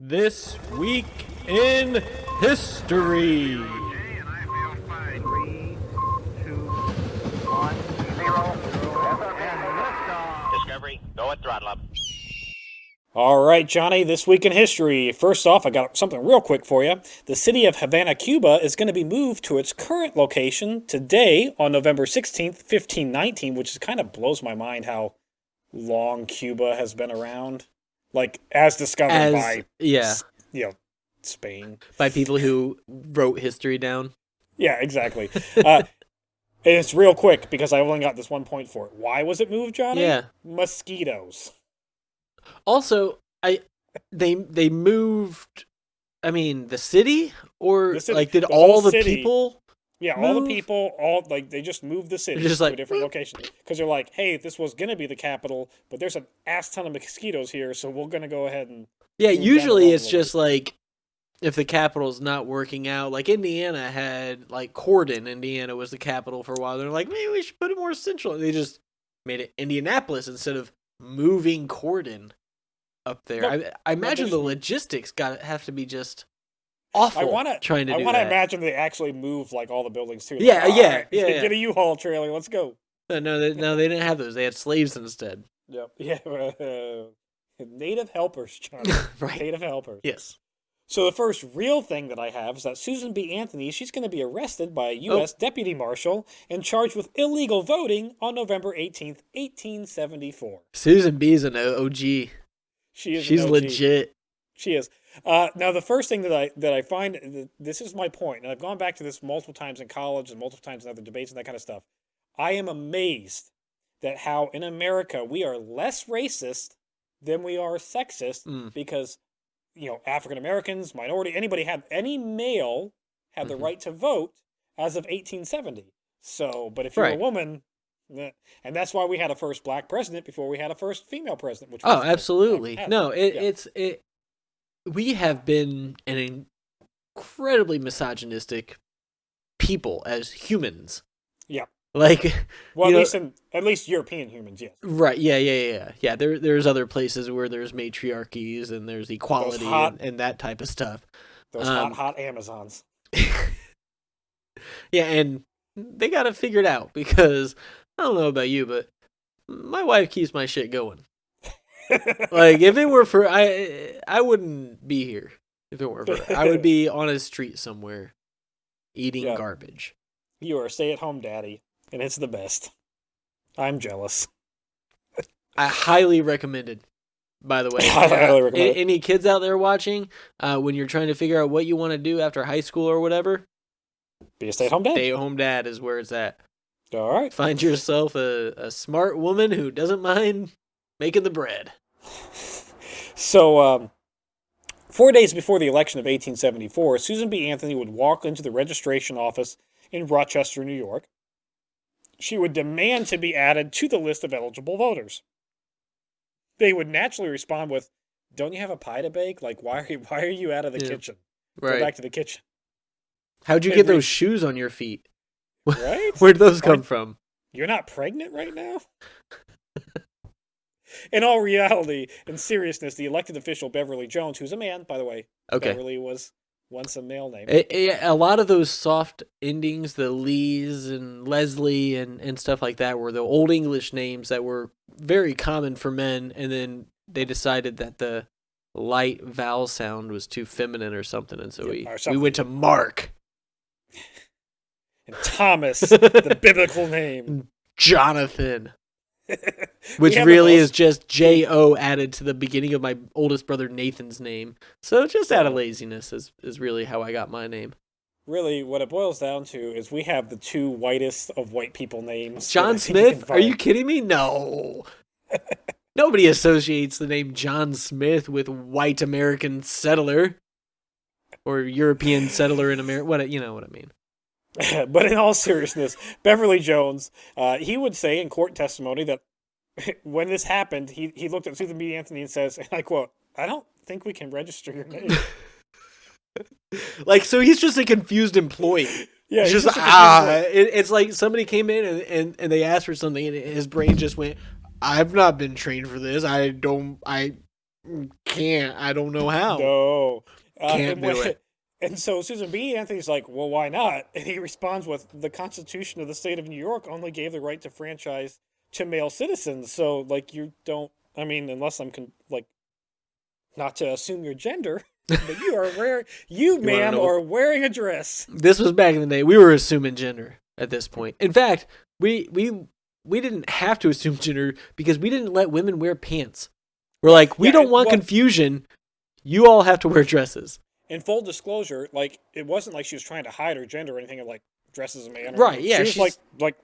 This Week in History. Three, two, one, zero, and liftoff. Discovery, go at throttle up. All right, Johnny, this week in history. First off, I got something real quick for you. The city of Havana, Cuba is going to be moved to its current location today on November 16th, 1519, which kind of blows my mind how long Cuba has been around. Like, as discovered by, Spain. By people who wrote history down. Yeah, exactly. And it's real quick because I only got this 1 point for it. Why was it moved, Johnny? Yeah. Mosquitoes. Also, they moved. I mean, the city, or The city, like did the all whole the city. people? Yeah, all the move? people, they just moved the city Just to like, a different location. Because they're like, hey, this was going to be the capital, but there's an ass ton of mosquitoes here, so we're going to go ahead and... Yeah, move down usually the it's road. just like if the capital's not working out. Like Indiana had like Corden. Indiana was the capital for a while. They're like, maybe we should put it more central. And they just made it Indianapolis instead of moving Corden up there. No, I imagine just- the logistics have to be just awful. I want trying to to do that. imagine they actually move like all the buildings too. Yeah, Like, yeah, all right, yeah. Get a U-Haul trailer, let's go. No, they didn't have those. They had slaves instead. Yep. Yeah. Native helpers, John. Right. Native helpers. Yes. So the first real thing that I have is that Susan B. Anthony, she's going to be arrested by a U.S. deputy marshal and charged with illegal voting on November 18th, 1874. Susan B's an OG. She is She's an OG. legit. She is. Now, the first thing that I find, this is my point, and I've gone back to this multiple times in college and multiple times in other debates and that kind of stuff. I am amazed that how in America we are less racist than we are sexist because, African Americans, minority, any male had the right to vote as of 1870. So, but if you're a Right. woman, and that's why we had a first black president before we had a first female president. Which Oh, was absolutely. No, Yeah. we have been an incredibly misogynistic people as humans. Yeah. Like, Well, you at know- least European humans, yes. right? Yeah. There's other places where there's matriarchies and there's equality hot- and that type of stuff. Those hot Amazons. Yeah, and they got it figured out because I don't know about you, but my wife keeps my shit going. Like, if it were for I wouldn't be here if it were for her. I would be on a street somewhere eating Yeah. garbage. You are a stay-at-home daddy, and it's the best. I'm jealous. I highly recommend it, by the way. I highly recommend it. Any kids out there watching, when you're trying to figure out what you want to do after high school or whatever, Be a stay-at-home dad. stay-at-home dad is where it's at. All right. Find yourself a smart woman who doesn't mind making the bread. So, 4 days before the election of 1874, Susan B. Anthony would walk into the registration office in Rochester, New York. She would demand to be added to the list of eligible voters. They would naturally respond with, "Don't you have a pie to bake? Like, why are you out of the Yeah. kitchen? Right. Go back to the kitchen." How'd you They get re- those shoes on your feet? Right? Where'd those come from? You're not pregnant right now? In all reality and seriousness, the elected official Beverly Jones, who's a man, by the way, Okay. Beverly was once a male name. A lot of those soft endings, the Lees and Leslie and stuff like that, were the old English names that were very common for men, and then they decided that the light vowel sound was too feminine or something, and so Yeah, we or something. went to Mark, And Thomas, the biblical name. Jonathan, We which have really the is just J-O added to the beginning of my oldest brother Nathan's name. So just out of laziness is really how I got my name. Really, what it boils down to is we have the two whitest of white people names. John that I think you can Smith? Are you find. kidding me? No. Nobody associates the name John Smith with white American settler or European settler in America. What you know what I mean? But in all seriousness, Beverly Jones, he would say in court testimony that when this happened, he looked at Susan B. Anthony and says, and I quote, "I don't think we can register your name." Like, so he's just a confused employee. Yeah, It's he's just just a confused employee. it's like somebody came in and they asked for something and his brain just went, I've not been trained for this. Can't. I don't know how. No. Can't do it. And so Susan B. Anthony's like, well, why not? And he responds with, the Constitution of the state of New York only gave the right to franchise to male citizens. So, like, you don't, I mean, unless like, not to assume your gender, but you, ma'am, know? are wearing a dress. This was back in the day. We were assuming gender at this point. In fact, we didn't have to assume gender because we didn't let women wear pants. We're like, we don't want confusion. You all have to wear dresses. In full disclosure, like, it wasn't like she was trying to hide her gender or anything, like, dresses a man. Right, yeah. She was like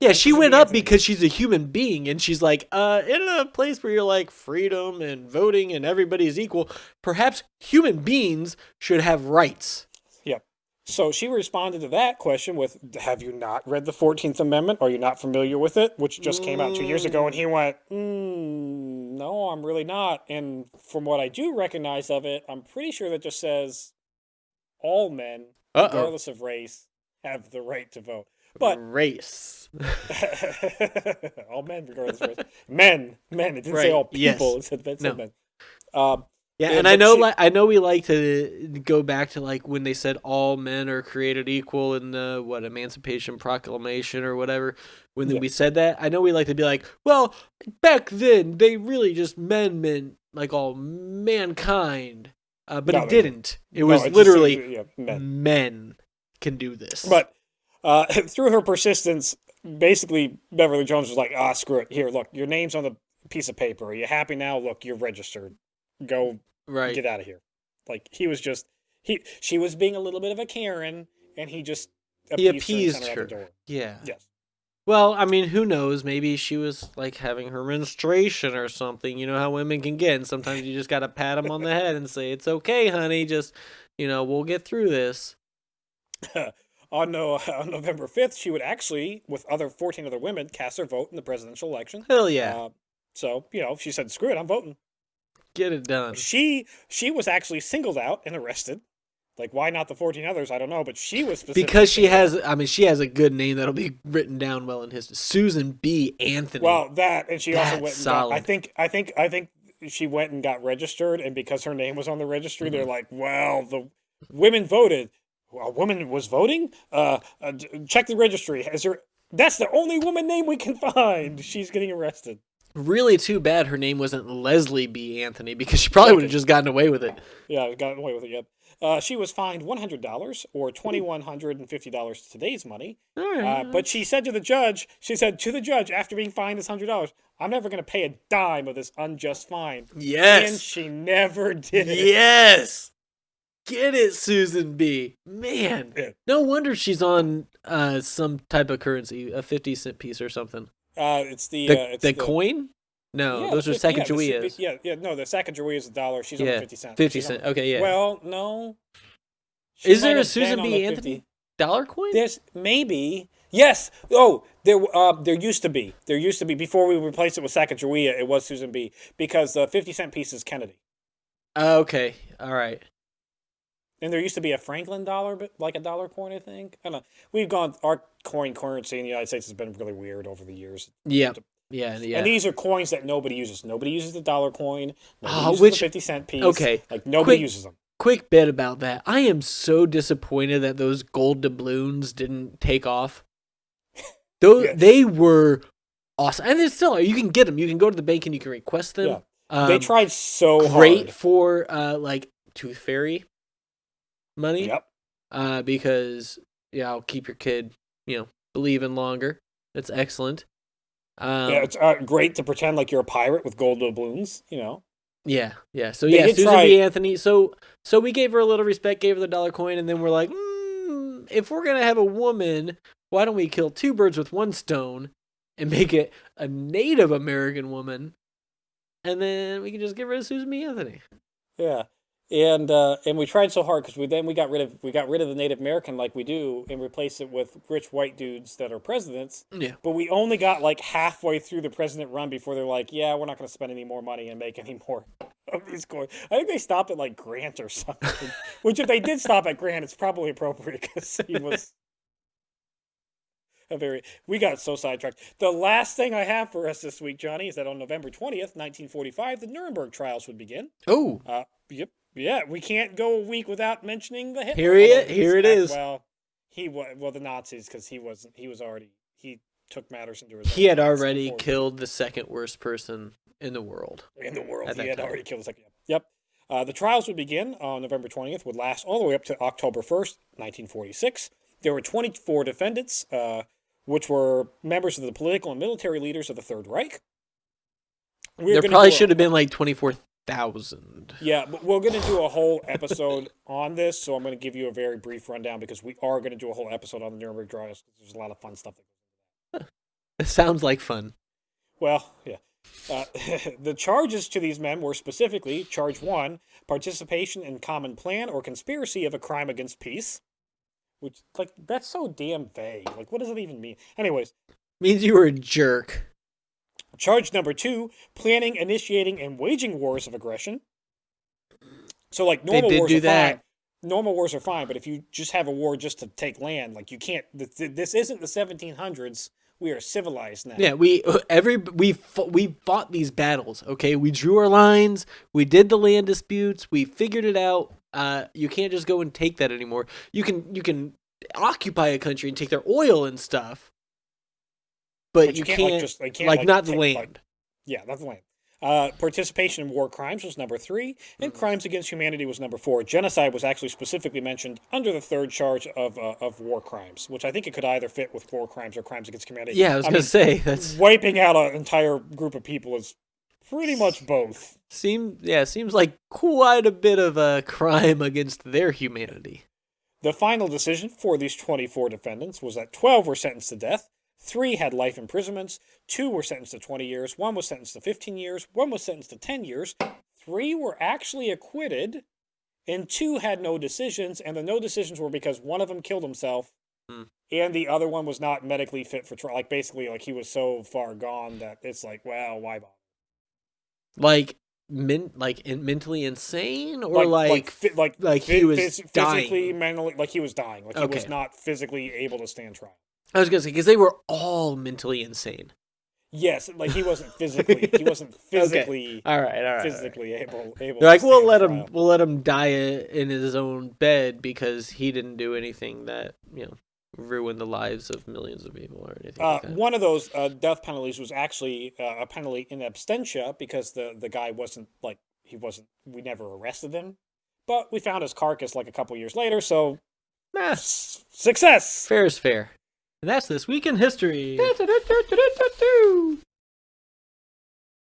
yeah, she went up because she's a human being, and she's like, in a place where you're like freedom and voting and everybody's equal, perhaps human beings should have rights. Yeah. So she responded to that question with, have you not read the 14th Amendment? Are you not familiar with it? Which just came out 2 years ago. And he went, no, I'm really not. And from what I do recognize of it, I'm pretty sure that just says all men, regardless of race, have the right to vote. But race. All men, regardless of race. Men. It didn't say all people. Yes. It said men. Yeah, and I know we like to go back to like when they said all men are created equal in the Emancipation Proclamation or whatever. When we said that, I know we like to be like, well, back then they really just men meant like all mankind, but it didn't. It was literally men can do this. But through her persistence, basically Beverly Jones was like, screw it. Here, look, your name's on the piece of paper. Are you happy now? Look, you're registered. Go get out of here. Like, he was just she was being a little bit of a Karen, and he just appeased her. Out the door. Yeah. Yes. Well, I mean, who knows? Maybe she was like having her menstruation or something. You know how women can get, and sometimes you just gotta pat them on the head and say, "It's okay, honey. Just, we'll get through this." On November 5th, she would actually, with 14 other women, cast her vote in the presidential election. Hell yeah. So, she said, screw it, I'm voting. Get it done. She was actually singled out and arrested. Like, why not the 14 others? I don't know, but she was specifically because she has a good name that'll be written down well in history. Susan B. Anthony. Well, that, and she also went and solid. I think she went and got registered, and because her name was on the registry, they're like, well, the women voted. A woman was voting? Check the registry. That's the only woman name we can find. She's getting arrested. Really too bad her name wasn't Leslie B. Anthony, because she probably would have just gotten away with it. Yeah, gotten away with it, yep. She was fined $100 or $2,150 today's money. But she said to the judge, after being fined this $100, I'm never going to pay a dime of this unjust fine. Yes. And she never did. Yes. Get it, Susan B. Man. Yeah. No wonder she's on some type of currency, a 50-cent piece or something. It's the coin? No, those are Sacagaweas. No, the Sacagawea is $1. She's on 50 cents. 50 cents. Okay, yeah. Well, no. Is there a Susan B. Anthony dollar coin? There's maybe. Yes. Oh, there used to be. There used to be before we replaced it with Sacagawea. It was Susan B. because the 50-cent piece is Kennedy. Okay. All right. And there used to be a Franklin dollar, but like a dollar coin, I think. I don't know. Our coin currency in the United States has been really weird over the years. Yep. Yeah. And these are coins that nobody uses. Nobody uses the dollar coin. Nobody uses the 50-cent piece. Okay. Like, nobody uses them. Quick bit about that. I am so disappointed that those gold doubloons didn't take off. They were awesome. And there's still, you can get them. You can go to the bank and you can request them. Yeah. They tried so hard. Great for, like, Tooth Fairy money. Yep. Because I'll keep your kid, believing longer. That's excellent. It's great to pretend like you're a pirate with gold doubloons. Yeah. So Susan B. Anthony. So we gave her a little respect, gave her the dollar coin, and then we're like, if we're gonna have a woman, why don't we kill two birds with one stone and make it a Native American woman, and then we can just give her to Susan B. Anthony. Yeah. And we tried so hard because we got rid of the Native American like we do and replaced it with rich white dudes that are presidents. Yeah. But we only got like halfway through the president run before they're like, yeah, we're not going to spend any more money and make any more of these coins. I think they stopped at like Grant or something. Which if they did stop at Grant, it's probably appropriate because he was. We got so sidetracked. The last thing I have for us this week, Johnny, is that on November 20th, 1945, the Nuremberg trials would begin. Oh, Yep. Yeah, we can't go a week without mentioning the Hitler. here it is. Well, the Nazis, because he took matters into his own He had hands already before- killed the second worst person in the world. in the world. at that He had time. already killed the second. Yep. The trials would begin on November 20th, would last all the way up to October 1st, 1946. There were 24 defendants, which were members of the political and military leaders of the Third Reich. There probably should have been like 24,000. Yeah, but we're going to do a whole episode on this, so I'm going to give you a very brief rundown because we are going to do a whole episode on the Nuremberg trials. There's a lot of fun stuff. It sounds like fun. Well, yeah. The charges to these men were specifically charge 1, participation in common plan or conspiracy of a crime against peace. Which, like, that's so damn vague. Like, what does it even mean? Anyways, Means you were a jerk. charge number 2, planning, initiating, and waging wars of aggression. So, like, normal did wars do are that. fine. Normal wars are fine, but if you just have a war just to take land, like, you can't. This isn't the 1700s. We are civilized now. Yeah, we fought these battles. Okay, we drew our lines. We did the land disputes. We figured it out. You can't just go and take that anymore. You can occupy a country and take their oil and stuff, but you can't not the land. Not the land. Participation in war crimes was number 3, and crimes against humanity was number 4. Genocide was actually specifically mentioned under the third charge of war crimes, which I think it could either fit with war crimes or crimes against humanity. Yeah, I was gonna say that's wiping out an entire group of people is pretty much both. seems like quite a bit of a crime against their humanity. The final decision for these 24 defendants was that 12 were sentenced to death. 3 had life imprisonments, 2 were sentenced to 20 years, 1 was sentenced to 15 years, 1 was sentenced to 10 years, 3 were actually acquitted, and 2 had no decisions, and the no decisions were because one of them killed himself, and the other one was not medically fit for trial. Like, basically, like, he was so far gone that it's like, well, why bother? Like mentally insane, or he was physically, dying. mentally, like he was dying, like he was Okay. not physically able to stand trial. I was gonna say because they were all mentally insane. Yes, like he wasn't physically, All right. physically able. They're like, to we'll stand let trial. him die in his own bed because he didn't do anything that ruined the lives of millions of people or anything like that. One of those death penalties was actually a penalty in absentia because the guy we never arrested him, but we found his carcass like a couple years later, so success. Fair is fair. And that's This Week in History.